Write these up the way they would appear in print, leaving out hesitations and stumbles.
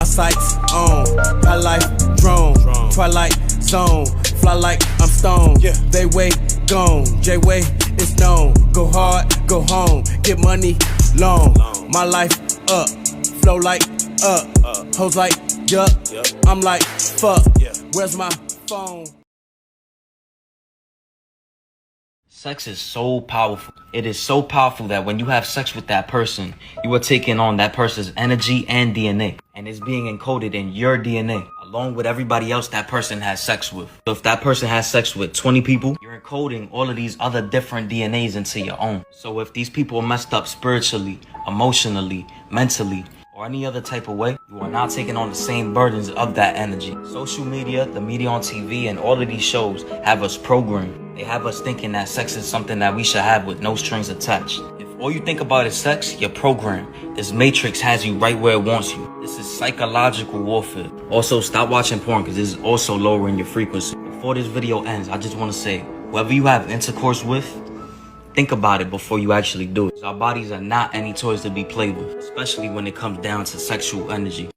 My sights on, high life drone, twilight zone, fly like I'm stoned. They way gone, J-Way is known. Go hard, go home, get money long. My life up, flow like up, hoes like yup. I'm like fuck, where's my phone? Sex is so powerful. It is so powerful that when you have sex with that person, you are taking on that person's energy and DNA. And it's being encoded in your DNA, along with everybody else that person has sex with. So if that person has sex with 20 people, you're encoding all of these other different DNAs into your own. So if these people are messed up spiritually, emotionally, mentally, or any other type of way, you are now taking on the same burdens of that energy. Social media, the media on TV, and all of these shows have us programmed. They have us thinking that sex is something that we should have with no strings attached. If all you think about is sex, you're programmed. This matrix has you right where it wants you. This is psychological warfare. Also, stop watching porn because this is also lowering your frequency. Before this video ends, I just want to say, whoever you have intercourse with, think about it before you actually do it. Our bodies are not any toys to be played with, especially when it comes down to sexual energy.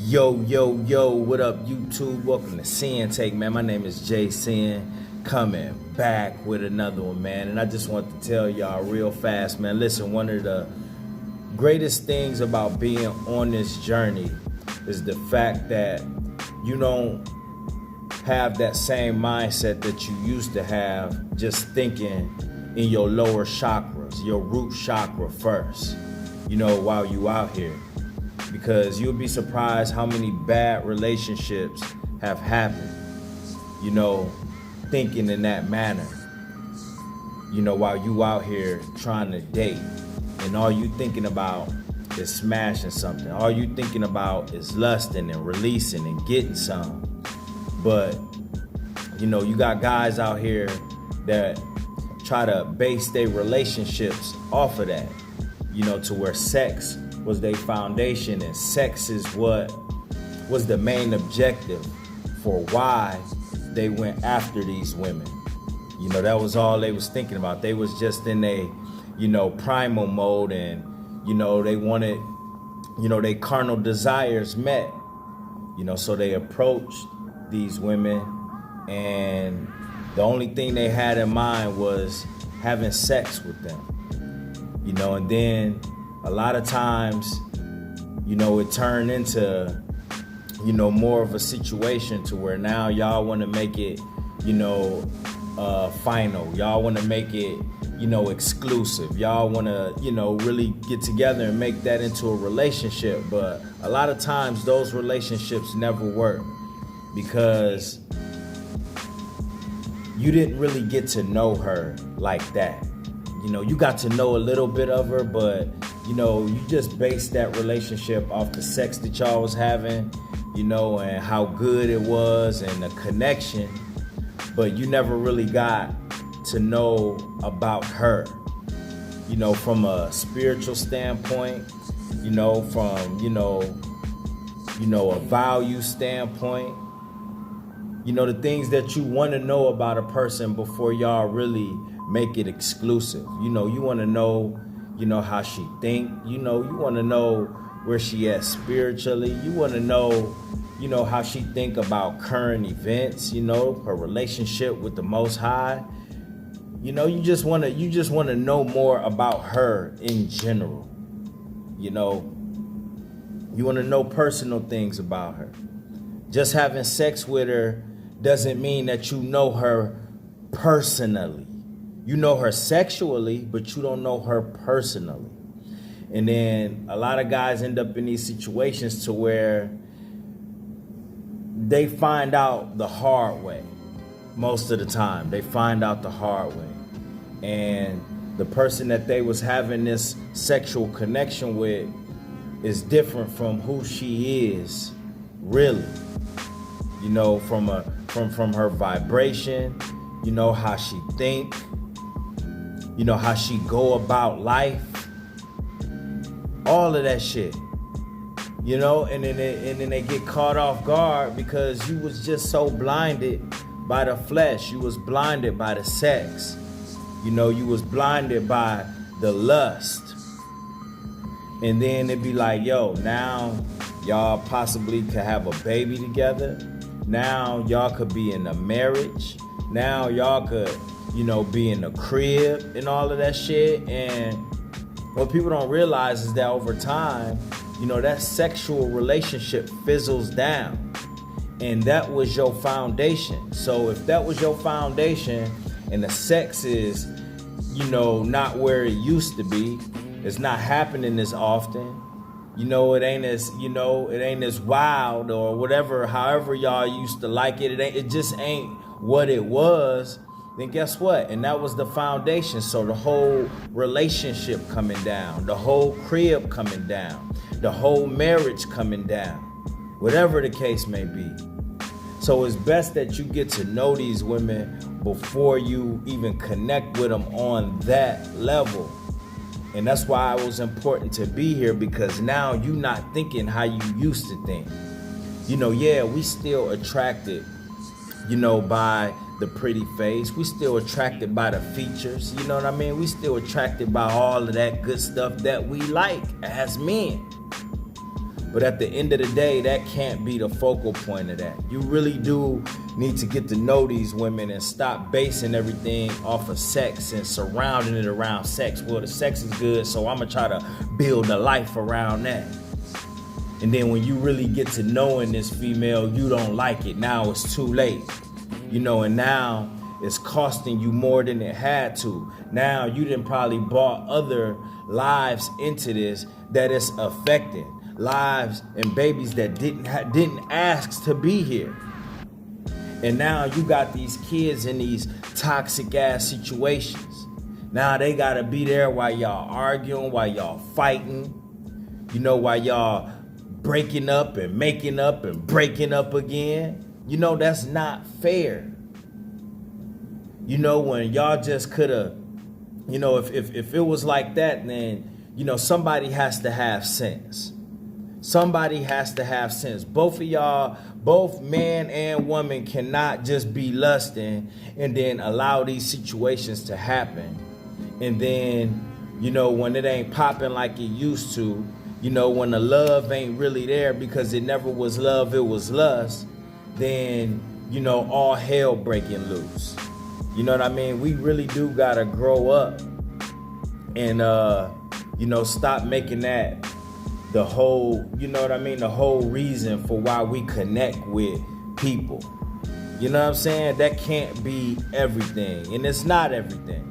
Yo, what up, YouTube? Welcome to Sinn-Take, man. My name is Jay Sin, coming back with another one, man. And I just want to tell y'all real fast, man. Listen, one of the greatest things about being on this journey is the fact that you don't have that same mindset that you used to have, just thinking in your lower chakras, your root chakra first, while you out here. Because you'll be surprised how many bad relationships have happened, thinking in that manner, while you out here trying to date. And all you thinking about is smashing something. All you thinking about is lusting and releasing and getting some. But, you got guys out here that try to base their relationships off of that, to where sex was their foundation, and sex is what was the main objective for why they went after these women. That was all they was thinking about. They was just in a, primal mode, and, they wanted, their carnal desires met, so they approached these women, and the only thing they had in mind was having sex with them, and then a lot of times, it turned into, more of a situation to where now y'all want to make it, final. Y'all want to make it, exclusive. Y'all want to, really get together and make that into a relationship. But a lot of times those relationships never work because you didn't really get to know her like that. You got to know a little bit of her, but you just based that relationship off the sex that y'all was having, and how good it was and the connection, but you never really got to know about her, from a spiritual standpoint, from, a value standpoint, the things that you want to know about a person before y'all really make it exclusive. You want to know, how she think, you want to know where she at spiritually. You want to know, how she think about current events, her relationship with the Most High. You just want to know more about her in general. You want to know personal things about her. Just having sex with her doesn't mean that you know her personally. You know her sexually, but you don't know her personally. And then a lot of guys end up in these situations to where they find out the hard way. Most of the time, they find out the hard way. And the person that they was having this sexual connection with is different from who she is, really. From her vibration, how she think, how she go about life, all of that shit, and then they get caught off guard because you was just so blinded by the flesh. You was blinded by the sex. You was blinded by the lust. And then it'd be like, yo, now y'all possibly could have a baby together. Now y'all could be in a marriage. Now y'all could, be in a crib and all of that shit. And what people don't realize is that over time, that sexual relationship fizzles down. And that was your foundation. So if that was your foundation and the sex is, not where it used to be, it's not happening as often, it ain't as wild or whatever, however y'all used to like it, it just ain't what it was, then guess what? And that was the foundation. So the whole relationship coming down, the whole crib coming down, the whole marriage coming down, whatever the case may be. So it's best that you get to know these women before you even connect with them on that level. And that's why it was important to be here, because now you're not thinking how you used to think. We still attracted, by the pretty face. We still attracted by the features. You know what I mean? We still attracted by all of that good stuff that we like as men. But at the end of the day, that can't be the focal point of that. You really do need to get to know these women and stop basing everything off of sex and surrounding it around sex. Well, the sex is good, so I'm going to try to build a life around that. And then when you really get to knowing this female, you don't like it. Now it's too late. And now it's costing you more than it had to. Now you done probably brought other lives into this that it's affecting. Lives and babies that didn't ask to be here. And now you got these kids in these toxic ass situations. Now they gotta be there while y'all arguing, while y'all fighting, while y'all breaking up and making up and breaking up again. That's not fair. When y'all just coulda, if it was like that, then somebody has to have sense. Somebody has to have sense. Both of y'all, both man and woman, cannot just be lusting and then allow these situations to happen. And then, when it ain't popping like it used to, when the love ain't really there because it never was love, it was lust, then, all hell breaking loose. You know what I mean? We really do gotta grow up and, stop making that the whole, the whole reason for why we connect with people. You know what I'm saying? That can't be everything. And it's not everything.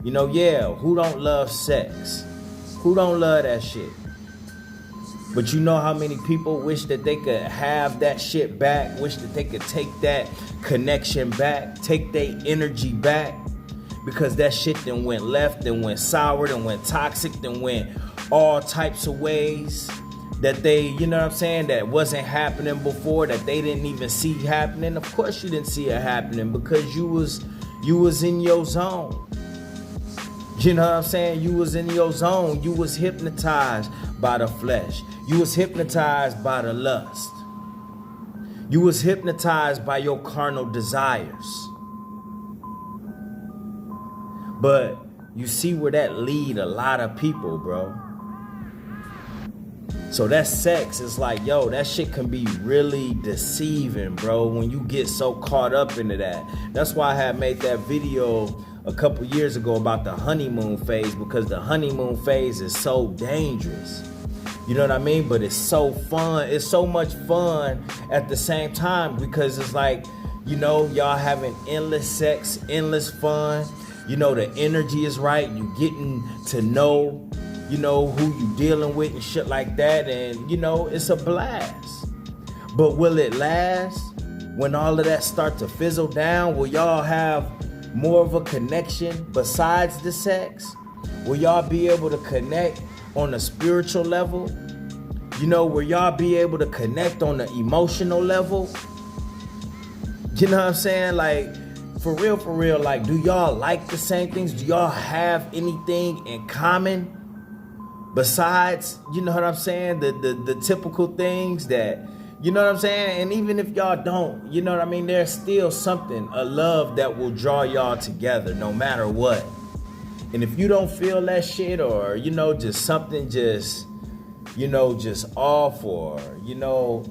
Who don't love sex? Who don't love that shit? But you know how many people wish that they could have that shit back, wish that they could take that connection back, take their energy back, because that shit then went left, then went sour, then went toxic, then went all types of ways that they, that wasn't happening before, that they didn't even see happening. Of course you didn't see it happening because you was in your zone. You know what I'm saying? You was in your zone. You was hypnotized by the flesh. You was hypnotized by the lust. You was hypnotized by your carnal desires. But you see where that lead a lot of people, bro. So that sex is like, that shit can be really deceiving, bro, when you get so caught up into that. That's why I had made that video a couple years ago about the honeymoon phase, because the honeymoon phase is so dangerous. You know what I mean? But it's so fun. It's so much fun at the same time, because it's like, y'all having endless sex, endless fun. The energy is right. You getting to know, who you dealing with and shit like that. And, it's a blast. But will it last? When all of that start to fizzle down, will y'all have more of a connection besides the sex? Will y'all be able to connect on a spiritual level? Will y'all be able to connect on the emotional level? You know what I'm saying? Like, for real, like, do y'all like the same things? Do y'all have anything in common besides, the typical things that, and even if y'all don't, there's still something, a love that will draw y'all together no matter what. And if you don't feel that shit, or, you know, just something just, you know, just off, or, you know,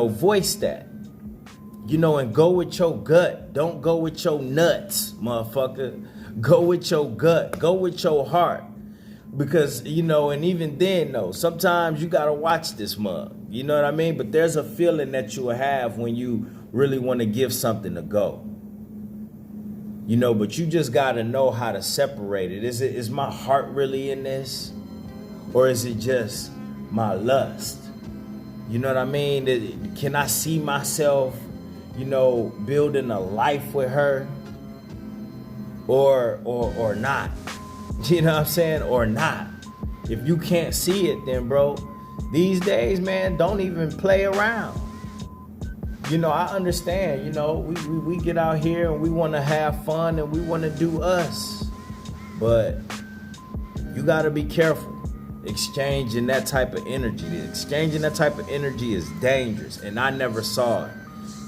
voice that. You know, and go with your gut. Don't go with your nuts, motherfucker. Go with your gut. Go with your heart. Because, you know, and even then, though, sometimes you got to watch this mug. You know what I mean? But there's a feeling that you will have when you really want to give something a go. You know, but you just got to know how to separate it. Is my heart really in this? Or is it just my lust? You know what I mean? Can I see myself, you know, building a life with her, or not? You know what I'm saying? Or not. If you can't see it, then, bro, these days, man, don't even play around. You know, I understand, you know, we get out here and we want to have fun and we want to do us. But you got to be careful exchanging that type of energy. Exchanging that type of energy is dangerous, and I never saw it.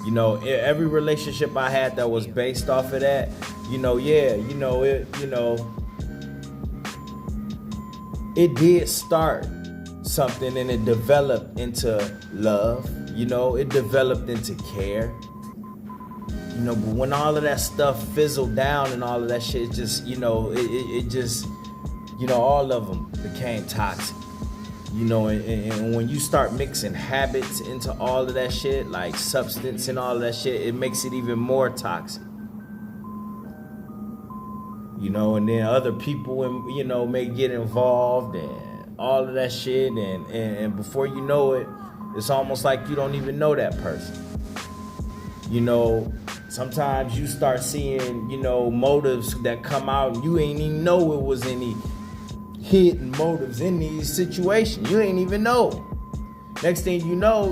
You know, every relationship I had that was based off of that, you know, yeah, you know, it did start something, and it developed into love, you know, it developed into care. You know, but when all of that stuff fizzled down and all of that shit, just, you know, it just, you know, all of them became toxic. You know, and when you start mixing habits into all of that shit, like substance and all of that shit, it makes it even more toxic. You know, and then other people, you know, may get involved and all of that shit. And before you know it, it's almost like you don't even know that person. You know, sometimes you start seeing, you know, motives that come out and you ain't even know it was any hidden motives in these situations. You ain't even know. Next thing you know,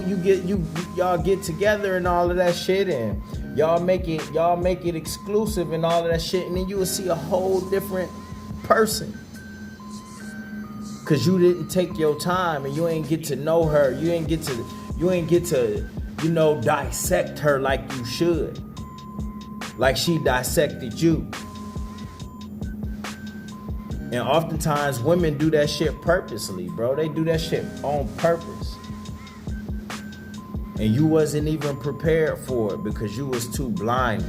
y'all get together and all of that shit, and y'all make it exclusive and all of that shit, and then you will see a whole different person. Cause you didn't take your time and you ain't get to know her. You ain't get to, you know, dissect her like you should. Like she dissected you. And oftentimes women do that shit purposely, bro. They do that shit on purpose. And you wasn't even prepared for it because you was too blinded.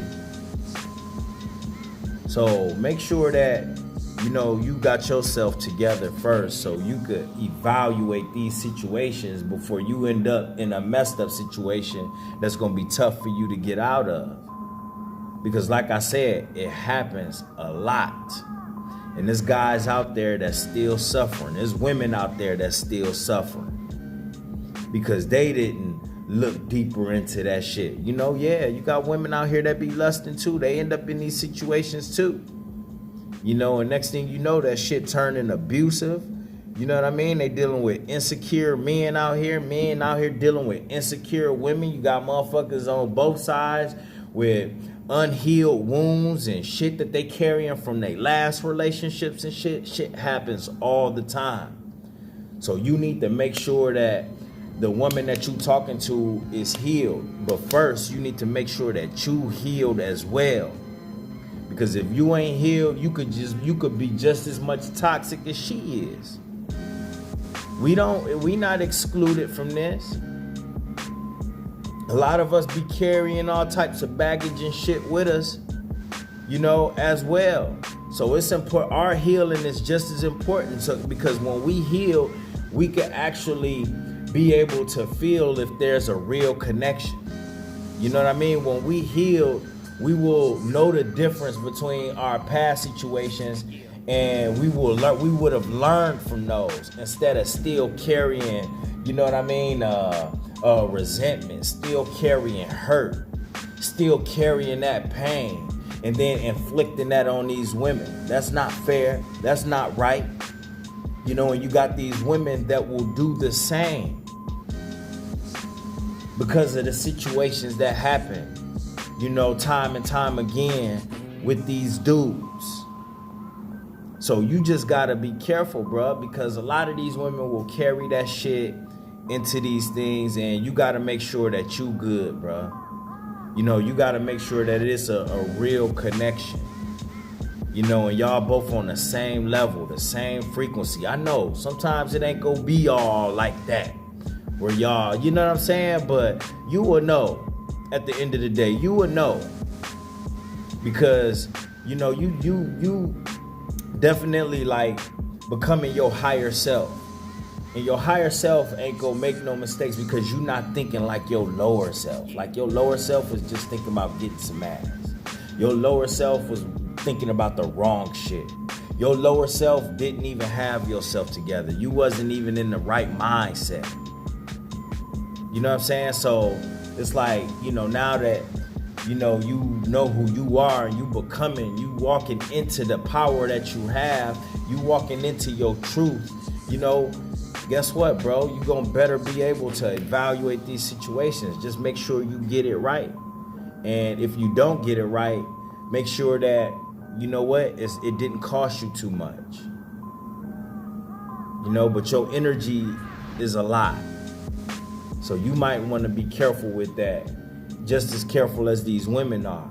So make sure that, you know, you got yourself together first so you could evaluate these situations before you end up in a messed up situation that's going to be tough for you to get out of. Because like I said, it happens a lot. And there's guys out there that's still suffering. There's women out there that's still suffering because they didn't look deeper into that shit. You know, yeah, you got women out here that be lusting too. They end up in these situations too. You know, and next thing you know, that shit turning abusive. You know what I mean? They dealing with insecure men out here dealing with insecure women. You got motherfuckers on both sides with unhealed wounds and shit that they carrying from their last relationships and shit. Shit happens all the time. So you need to make sure that the woman that you talking to is healed. But first, you need to make sure that you healed as well. Because if you ain't healed, you could be just as much toxic as she is. We not excluded from this. A lot of us be carrying all types of baggage and shit with us, you know, as well. So it's important. Our healing is just as important. So because when we heal, we can actually be able to feel if there's a real connection. You know what I mean? When we heal, we will know the difference between our past situations, and we would have learned from those instead of still carrying, you know what I mean, resentment, still carrying hurt, still carrying that pain, and then inflicting that on these women. That's not fair. That's not right. You know, and you got these women that will do the same because of the situations that happen, you know, time and time again with these dudes. So you just gotta be careful, bruh, because a lot of these women will carry that shit into these things, and you gotta make sure that you good, bruh. You know, you gotta make sure that it's a real connection. You know, and y'all both on the same level, the same frequency. I know sometimes it ain't gonna be all like that, where y'all, you know what I'm saying? But you will know at the end of the day, you will know. Because, you know, you definitely like becoming your higher self. And your higher self ain't gonna make no mistakes because you're not thinking like your lower self. Like your lower self was just thinking about getting some ass. Your lower self was thinking about the wrong shit. Your lower self didn't even have yourself together. You wasn't even in the right mindset. You know what I'm saying? So it's like, you know, now that you know who you are and you becoming, you walking into the power that you have, you walking into your truth, you know, guess what, bro? You gonna better be able to evaluate these situations. Just make sure you get it right. And if you don't get it right, make sure that, you know what, it didn't cost you too much. You know, but your energy is a lot. So you might want to be careful with that. Just as careful as these women are.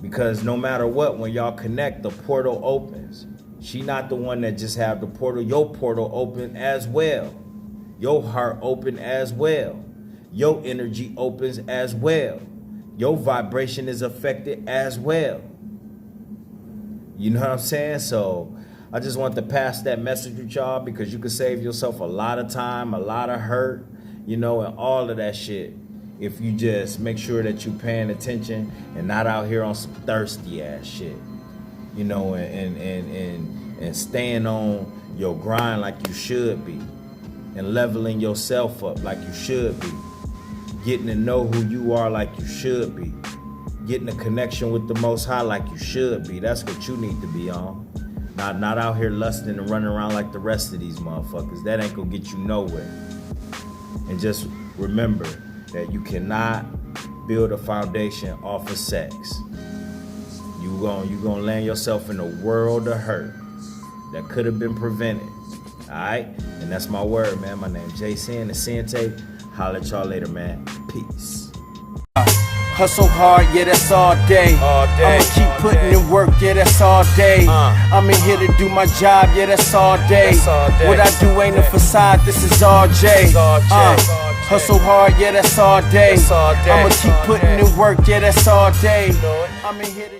Because no matter what, when y'all connect, the portal opens. She not the one that just have the portal. Your portal open as well. Your heart open as well. Your energy opens as well. Your vibration is affected as well. You know what I'm saying? So I just want to pass that message with y'all because you can save yourself a lot of time, a lot of hurt, you know, and all of that shit. If you just make sure that you paying attention and not out here on some thirsty ass shit, you know, and staying on your grind like you should be, and leveling yourself up like you should be, getting to know who you are like you should be, getting a connection with the Most High like you should be. That's what you need to be on. Not out here lusting and running around like the rest of these motherfuckers. That ain't gonna get you nowhere. And just remember that you cannot build a foundation off of sex. You gonna land yourself in a world of hurt that could have been prevented. Alright? And that's my word, man. My name's Jason, the Sinn-Take. Holla at y'all later, man. Peace. Hustle hard, yeah, that's all day. I'ma keep putting in work, yeah, that's all day. I'm in here to do my job, yeah, that's all day. What I do ain't a facade, this is all J. Hustle hard, yeah, that's all day. I'ma keep putting in work, yeah, that's all day. I'm in here to